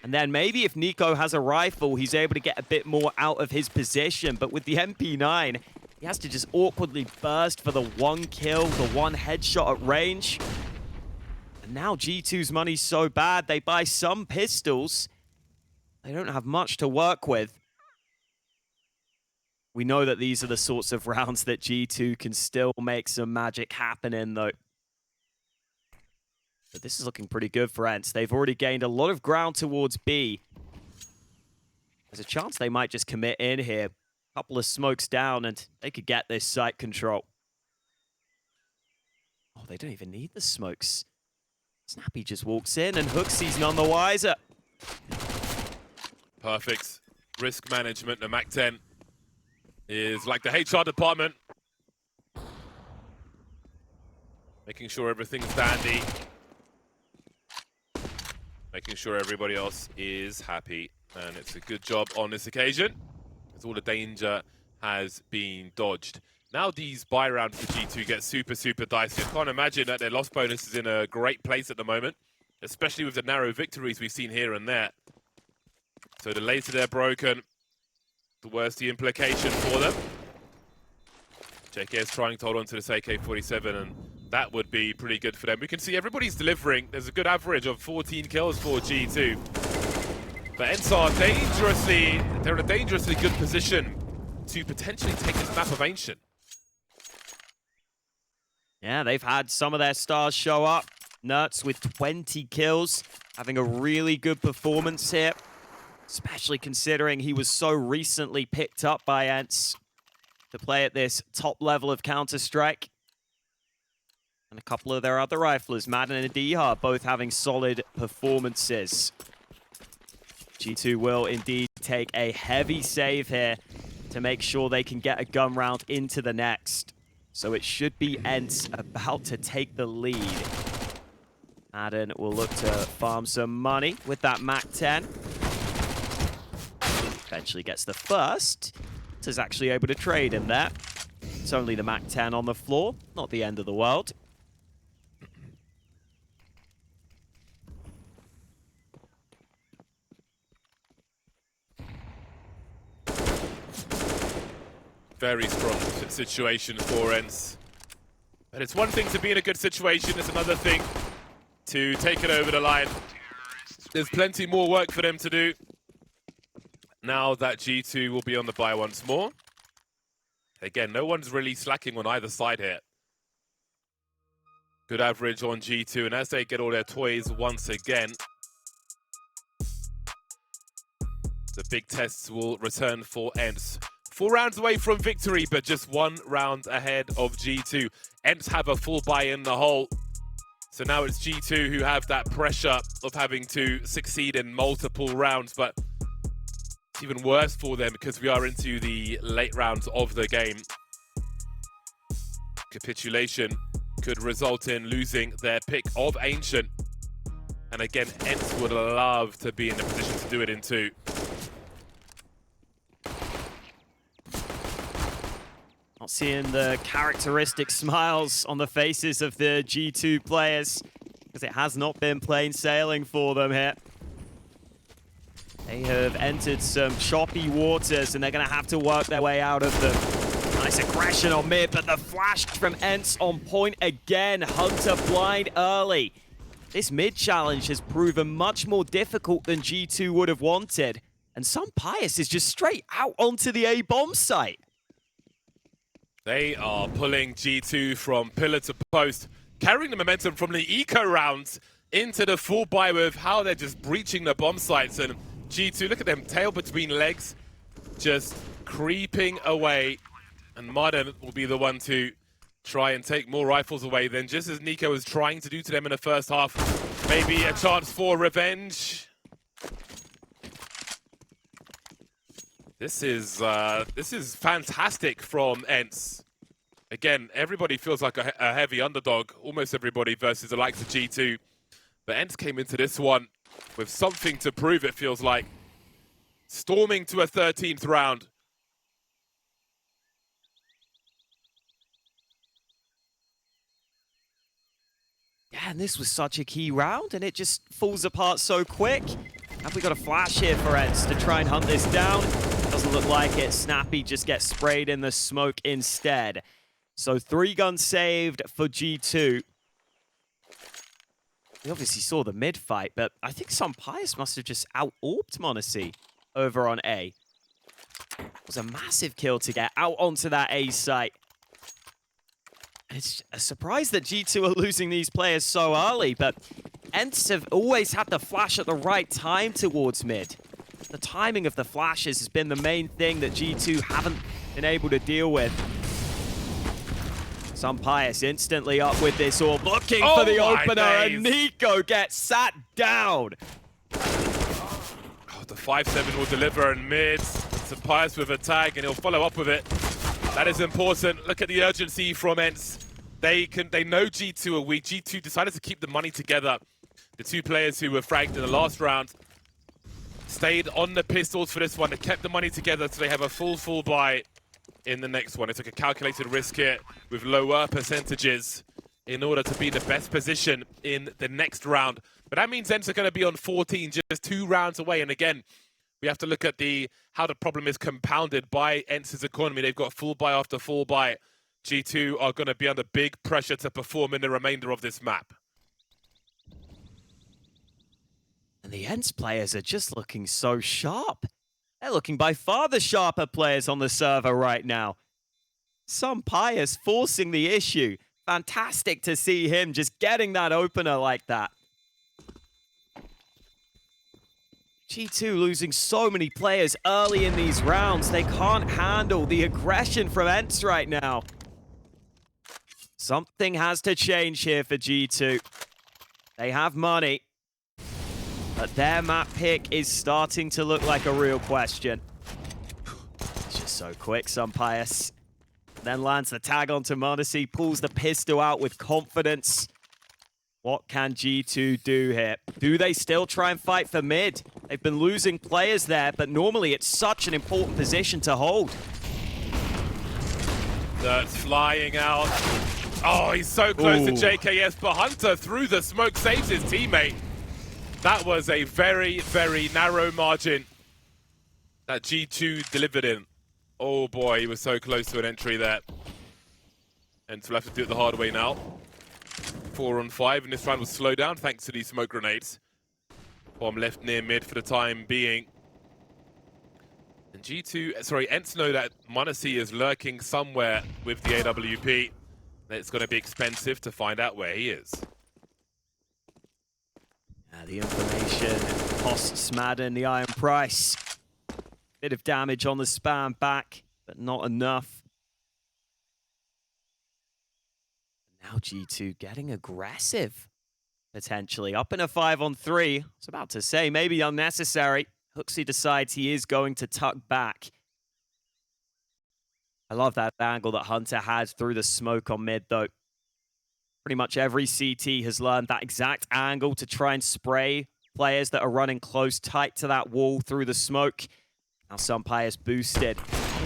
And then maybe if NiKo has a rifle, he's able to get a bit more out of his position. But with the MP9, he has to just awkwardly burst for the one kill, the one headshot at range. And now G2's money's so bad, they buy some pistols. They don't have much to work with. We know that these are the sorts of rounds that G2 can still make some magic happen in, though. But this is looking pretty good for ENCE. They've already gained a lot of ground towards B. There's a chance they might just commit in here. A couple of smokes down, and they could get this site control. Oh, they don't even need the smokes. Snappi just walks in, and Hooksy's none the wiser. Perfect. Risk management. The MAC-10 is like the HR department. Making sure everything's dandy. Making sure everybody else is happy. And it's a good job on this occasion, as all the danger has been dodged. Now these buy rounds for G2 get super, super dicey. I can't imagine that their loss bonus is in a great place at the moment, especially with the narrow victories we've seen here and there. So the later they're broken, the worse the implication for them. JK is trying to hold on to this AK-47, and that would be pretty good for them. We can see everybody's delivering. There's a good average of 14 kills for G2. But ENCE are they're in a dangerously good position to potentially take this map of Ancient. Yeah, they've had some of their stars show up. NertZ with 20 kills, having a really good performance here. Especially considering he was so recently picked up by ENCE to play at this top level of Counter-Strike. And a couple of their other riflers, Maden and Adiha, both having solid performances. G2 will indeed take a heavy save here to make sure they can get a gun round into the next. So it should be ENCE about to take the lead. Maden will look to farm some money with that MAC-10. Eventually gets the first. Is actually able to trade in there. It's only the MAC-10 on the floor, not the end of the world. Very strong situation for ENCE. But it's one thing to be in a good situation, it's another thing to take it over the line. There's plenty more work for them to do. Now that G2 will be on the buy once more. Again, no one's really slacking on either side here. Good average on G2, and as they get all their toys once again, the big tests will return for ENCE. 4 rounds away from victory, but just 1 round ahead of G2. ENCE have a full buy in the hole. So now it's G2 who have that pressure of having to succeed in multiple rounds, but even worse for them because we are into the late rounds of the game. Capitulation could result in losing their pick of Ancient. And again, ENCE would love to be in the position to do it in 2. Not seeing the characteristic smiles on the faces of the G2 players because it has not been plain sailing for them here. They have entered some choppy waters, and they're going to have to work their way out of them. Nice aggression on mid, but the flash from ENCE on point again. Hunter blind early. This mid challenge has proven much more difficult than G2 would have wanted. And SunPayus is just straight out onto the A bomb site. They are pulling G2 from pillar to post, carrying the momentum from the eco rounds into the full buy with how they're just breaching the bomb sites. And G2, look at them, tail between legs, just creeping away. And maden will be the one to try and take more rifles away, then just as NiKo was trying to do to them in the first half, maybe a chance for revenge. This is fantastic from ENCE. Again, everybody feels like a heavy underdog, almost everybody versus the likes of G2. But ENCE came into this one with something to prove, it feels like. Storming to a 13th round. Yeah, and this was such a key round, and it just falls apart so quick. Have we got a flash here for ENCE to try and hunt this down? Doesn't look like it. Snappi just gets sprayed in the smoke instead. So 3 guns saved for G2. We obviously saw the mid fight, but I think SunPayus must have just out-orbed m0NESY over on A. It was a massive kill to get out onto that A site. And it's a surprise that G2 are losing these players so early, but ENCE have always had the flash at the right time towards mid. The timing of the flashes has been the main thing that G2 haven't been able to deal with. SunPayus instantly up with this orb, looking for the opener, and NiKo gets sat down. Oh, the 5-7 will deliver in mid. SunPayus with a tag, and he'll follow up with it. That is important. Look at the urgency from ENCE. They know G2 are weak. G2 decided to keep the money together. The 2 players who were fragged in the last round stayed on the pistols for this one. They kept the money together so they have a full buy in the next one. They took a calculated risk here with lower percentages in order to be in the best position in the next round. But that means ENCE are going to be on 14, just 2 rounds away. And again, we have to look at how the problem is compounded by ENCE's economy. They've got full buy after full buy. G2 are going to be under big pressure to perform in the remainder of this map. And the ENCE players are just looking so sharp. They're looking by far the sharper players on the server right now. SunPayus forcing the issue. Fantastic to see him just getting that opener like that. G2 losing so many players early in these rounds. They can't handle the aggression from ENCE right now. Something has to change here for G2. They have money, but their map pick is starting to look like a real question. It's just so quick, SunPayus. Then lands the tag onto m0NESY, pulls the pistol out with confidence. What can G2 do here? Do they still try and fight for mid? They've been losing players there, but normally it's such an important position to hold. That's flying out. Oh, he's so close to JKS, but Hunter through the smoke saves his teammate. That was a very, very narrow margin that G2 delivered in. Oh boy, he was so close to an entry there. And we'll have to do it the hard way now. 4 on 5, and this round will slow down thanks to these smoke grenades. Bomb left near mid for the time being. And ENCE know that m0NESY is lurking somewhere with the AWP. It's going to be expensive to find out where he is. The information costs maden the iron price. Bit of damage on the spam back, but not enough. Now G2 getting aggressive, potentially. Up in a 5-on-3. I was about to say, maybe unnecessary. HooXi decides he is going to tuck back. I love that angle that Hunter has through the smoke on mid, though. Pretty much every CT has learned that exact angle to try and spray players that are running close, tight to that wall through the smoke. Now SunPayus boosted.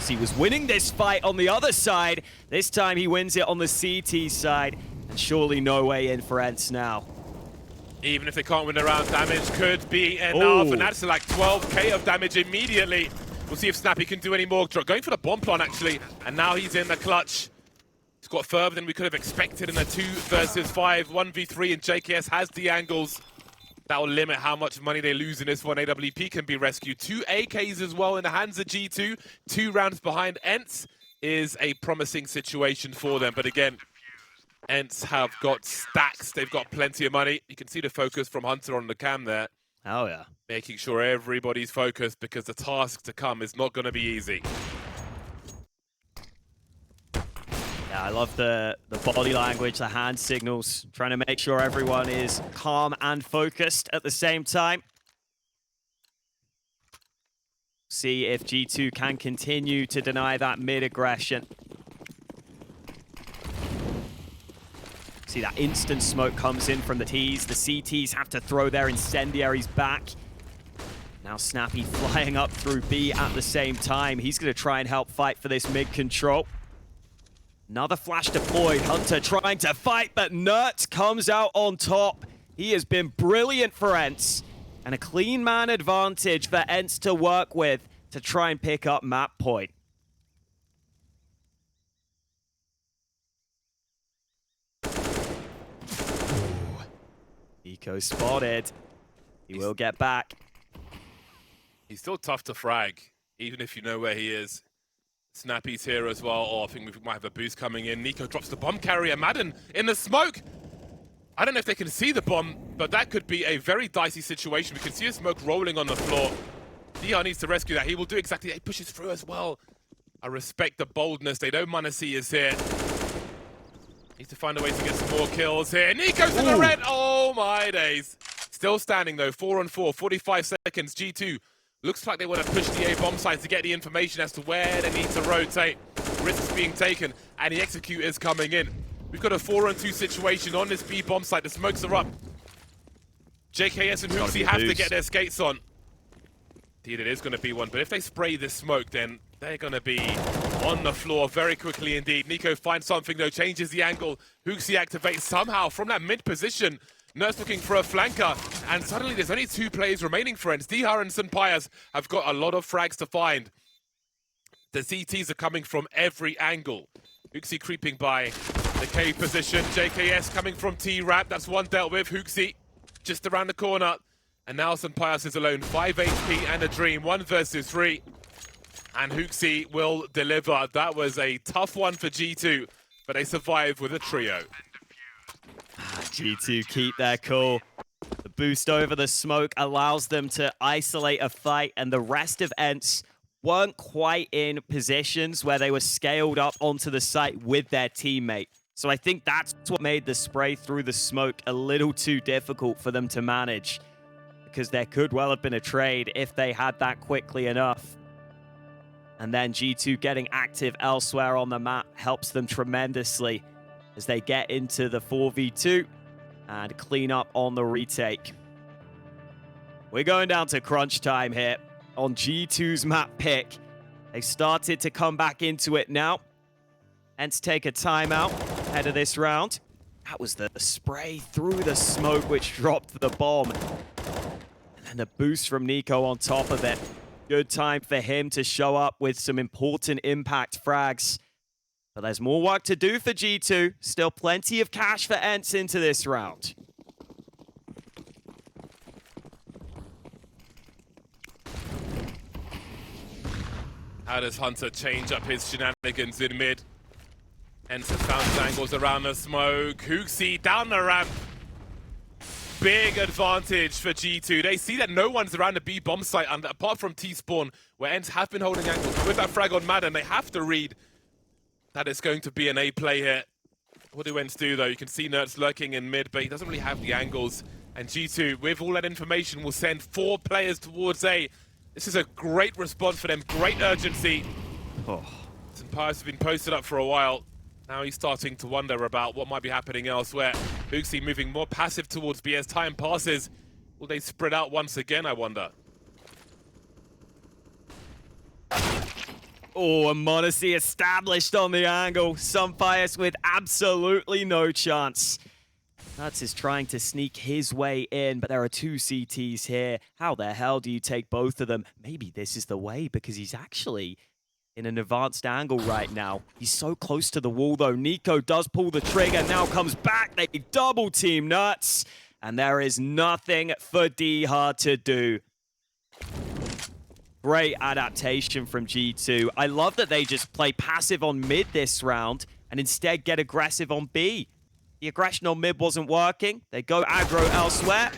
He was winning this fight on the other side. This time he wins it on the CT side. And surely no way in for ENCE now. Even if they can't win the round, damage could be enough. And that's like 12k of damage immediately. We'll see if Snappi can do any more. Going for the bomb plant, actually. And now he's in the clutch. He's got further than we could have expected in a 2 versus 5, 1v3, and JKS has the angles. That will limit how much money they lose in this one. AWP can be rescued. 2 AKs as well in the hands of G2. 2 rounds behind. ENCE is a promising situation for them. But again, ENCE have got stacks. They've got plenty of money. You can see the focus from Hunter on the cam there. Oh, yeah. Making sure everybody's focused because the task to come is not going to be easy. Yeah, I love the body language, the hand signals, trying to make sure everyone is calm and focused at the same time. See if G2 can continue to deny that mid-aggression. See that instant smoke comes in from the Ts. The CTs have to throw their incendiaries back. Now Snappi flying up through B at the same time. He's going to try and help fight for this mid control. Another flash deployed. Hunter trying to fight, but NertZ comes out on top. He has been brilliant for ENCE. And a clean man advantage for ENCE to work with to try and pick up map point. NiKo spotted. He will get back. He's still tough to frag, even if you know where he is. Snappi's here as well. Oh, I think we might have a boost coming in. NiKo drops the bomb carrier. maden in the smoke. I don't know if they can see the bomb, but that could be a very dicey situation. We can see a smoke rolling on the floor. DR needs to rescue that. He will do exactly that. He pushes through as well. I respect the boldness. They don't want to see us here. Needs to find a way to get some more kills here. NiKo's in the red. Oh my days. Still standing though. 4-on-4. 45 seconds. G2 looks like they want to push the A bomb site to get the information as to where they need to rotate. Risks being taken, and the execute is coming in. We've got a 4-on-2 situation on this B bomb site. The smokes are up. JKS and NertZ have to get their skates on. Indeed, it is going to be one, but if they spray this smoke, then they're going to be on the floor very quickly indeed. NiKo finds something though, changes the angle. NertZ activates somehow from that mid position. NertZ looking for a flanker, and suddenly there's only 2 players remaining for ENCE. DR and SunPayus have got a lot of frags to find. The CTs are coming from every angle. NertZ creeping by the K position. JKS coming from T-Rap. That's one dealt with. NertZ just around the corner. And now SunPayus is alone. 5 HP and a dream. 1 versus 3. And NertZ will deliver. That was a tough one for G2, but they survived with a trio. G2 keep their cool. The boost over the smoke allows them to isolate a fight, and the rest of ENCE weren't quite in positions where they were scaled up onto the site with their teammate. So I think that's what made the spray through the smoke a little too difficult for them to manage, because there could well have been a trade if they had that quickly enough. And then G2 getting active elsewhere on the map helps them tremendously as they get into the 4v2 and clean up on the retake. We're going down to crunch time here on G2's map pick. They started to come back into it now. ENCE take a timeout ahead of this round. That was the spray through the smoke which dropped the bomb. And then the boost from NiKo on top of it. Good time for him to show up with some important impact frags. But there's more work to do for G2. Still plenty of cash for ENCE into this round. How does Hunter change up his shenanigans in mid? ENCE has found his angles around the smoke. NertZ down the ramp. Big advantage for G2. They see that no one's around the B bomb site, and apart from T-Spawn, where ENCE have been holding angles. With that frag on maden, they have to read that it's going to be an A play here. What do ENCE do though? You can see NertZ lurking in mid, but he doesn't really have the angles. And G2, with all that information, will send 4 players towards A. This is a great response for them, great urgency. SunPayus has been posted up for a while. Now he's starting to wonder about what might be happening elsewhere. NertZ moving more passive towards B as time passes. Will they spread out once again, I wonder? Oh, and m0NESY established on the angle. SunPayus with absolutely no chance. NertZ is trying to sneak his way in, but there are 2 CTs here. How the hell do you take both of them? Maybe this is the way, because he's actually in an advanced angle right now. He's so close to the wall, though. NiKo does pull the trigger, now comes back. They double team NertZ, and there is nothing for DR to do. Great adaptation from G2. I love that they just play passive on mid this round and instead get aggressive on B. The aggression on mid wasn't working. They go aggro elsewhere,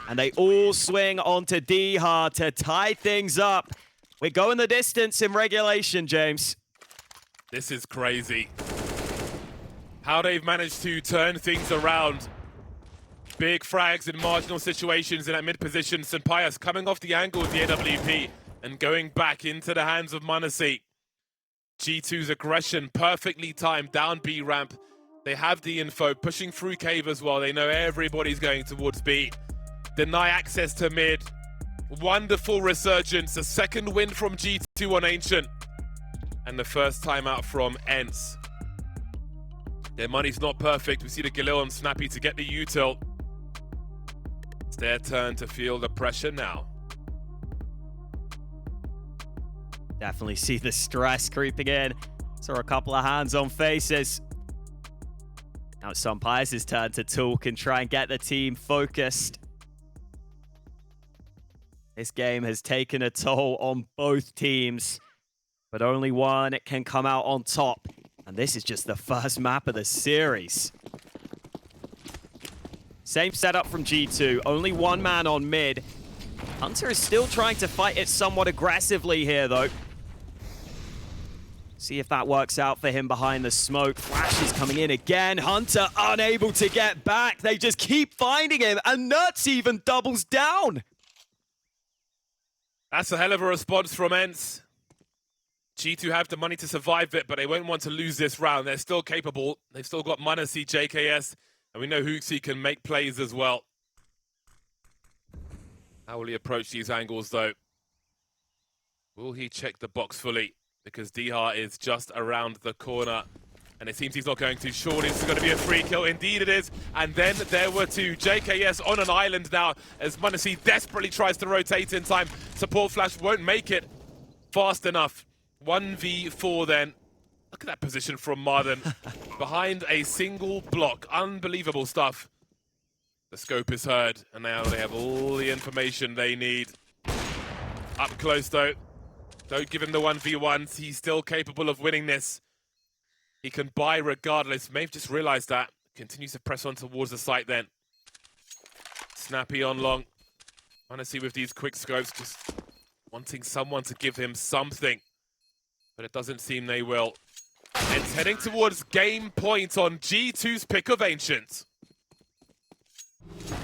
and they all swing onto DR to tie things up. We're going the distance in regulation, James. This is crazy. how they've managed to turn things around. Big frags in marginal situations in that mid position. SunPayus coming off the angle with the AWP and going back into the hands of m0NESY. G2's aggression perfectly timed down B ramp. They have the info, pushing through cave as well. They know everybody's going towards B. Deny access to mid. Wonderful resurgence. A second win from G2 on Ancient. And the first time out from ENCE. Their money's not perfect. We see the Galil and Snappi to get the util. It's their turn to feel the pressure now. Definitely see the stress creeping in. Saw a couple of hands on faces. Now it's SunPayus' turn to talk and try and get the team focused. This game has taken a toll on both teams, but only one can come out on top. And this is just the first map of the series. Same setup from G2, only one man on mid. Hunter is still trying to fight it somewhat aggressively here, though. See if that works out for him behind the smoke. Flash is coming in again. Hunter unable to get back. They just keep finding him, and NertZ even doubles down. That's a hell of a response from ENCE. G2 have the money to survive it, but they won't want to lose this round. They're still capable. They've still got m0NESY, JKS, and we know HooXi can make plays as well. How will he approach these angles, though? Will he check the box fully? Because Dihar is just around the corner. And it seems he's not going to. Surely this is going to be a free kill. Indeed it is. And then there were two. JKS on an island now as m0NESY desperately tries to rotate in time. Support flash won't make it fast enough. 1v4 then. Look at that position from maden. Behind a single block. Unbelievable stuff. The scope is heard. And now they have all the information they need. Up close though. Don't give him the 1v1s. He's still capable of winning this. He can buy regardless. May have just realized that. Continues to press on towards the site then. Snappi on long. m0NESY with these quick scopes, just wanting someone to give him something. But it doesn't seem they will. And it's heading towards game point on G2's pick of Ancient.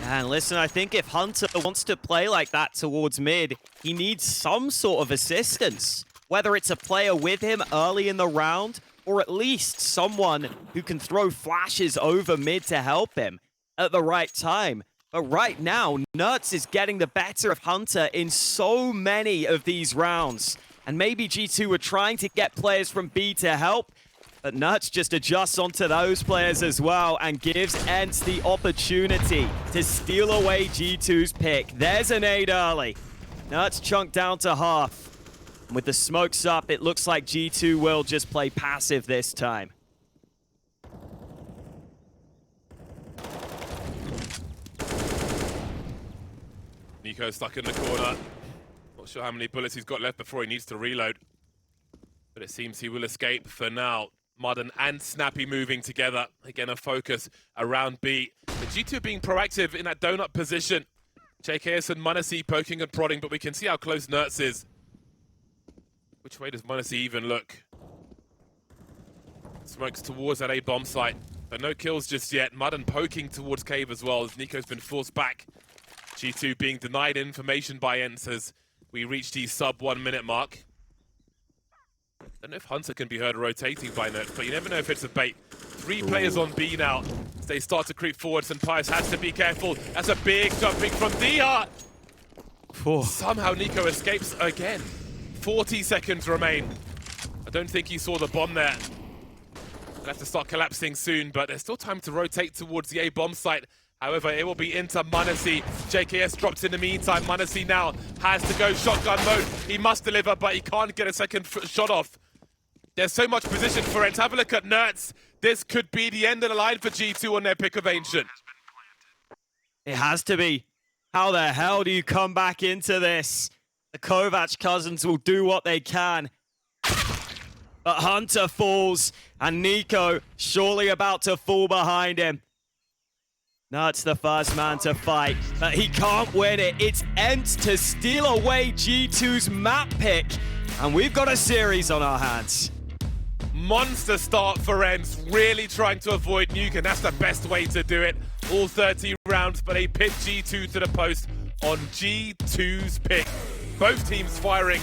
And listen, I think if Hunter wants to play like that towards mid, he needs some sort of assistance. Whether it's a player with him early in the round, or at least someone who can throw flashes over mid to help him at the right time. But right now, NertZ is getting the better of Hunter in so many of these rounds. And maybe G2 were trying to get players from B to help, but NertZ just adjusts onto those players as well and gives ENCE the opportunity to steal away G2's pick. There's a nade early. NertZ chunked down to half. And with the smokes up, it looks like G2 will just play passive this time. NiKo stuck in the corner. Not sure how many bullets he's got left before he needs to reload. But it seems he will escape for now. maden and Snappi moving together. Again, a focus around B. But G2 being proactive in that donut position. JKS and m0NESY poking and prodding, but we can see how close NertZ is. Which way does m0NESY even look? Smokes towards that A bomb site, but no kills just yet. maden poking towards cave as well as NiKo's been forced back. G2 being denied information by ENCE as we reach the sub 1 minute mark. Don't know if Hunter can be heard rotating by NertZ, but you never know if it's a bait. 3 players on B now as they start to creep forward. SunPayus has to be careful. That's a big jumping from Dihar. Somehow NiKo escapes again. 40 seconds remain. I don't think he saw the bomb there. They'll have to start collapsing soon, but there's still time to rotate towards the A bomb site. However, it will be into m0NESY. JKS drops in the meantime. m0NESY now has to go shotgun mode. He must deliver, but he can't get a second shot off. There's so much position for it. Have a look at NertZ. This could be the end of the line for G2 on their pick of Ancient. It has to be. How the hell do you come back into this? The Kovac cousins will do what they can. But Hunter falls, and NiKo surely about to fall behind him. NertZ the first man to fight, but he can't win it. It's ENCE to steal away G2's map pick, and we've got a series on our hands. Monster start for ENCE, really trying to avoid nuke, and that's the best way to do it. All 30 rounds, but they pit G2 to the post on G2's pick. Both teams firing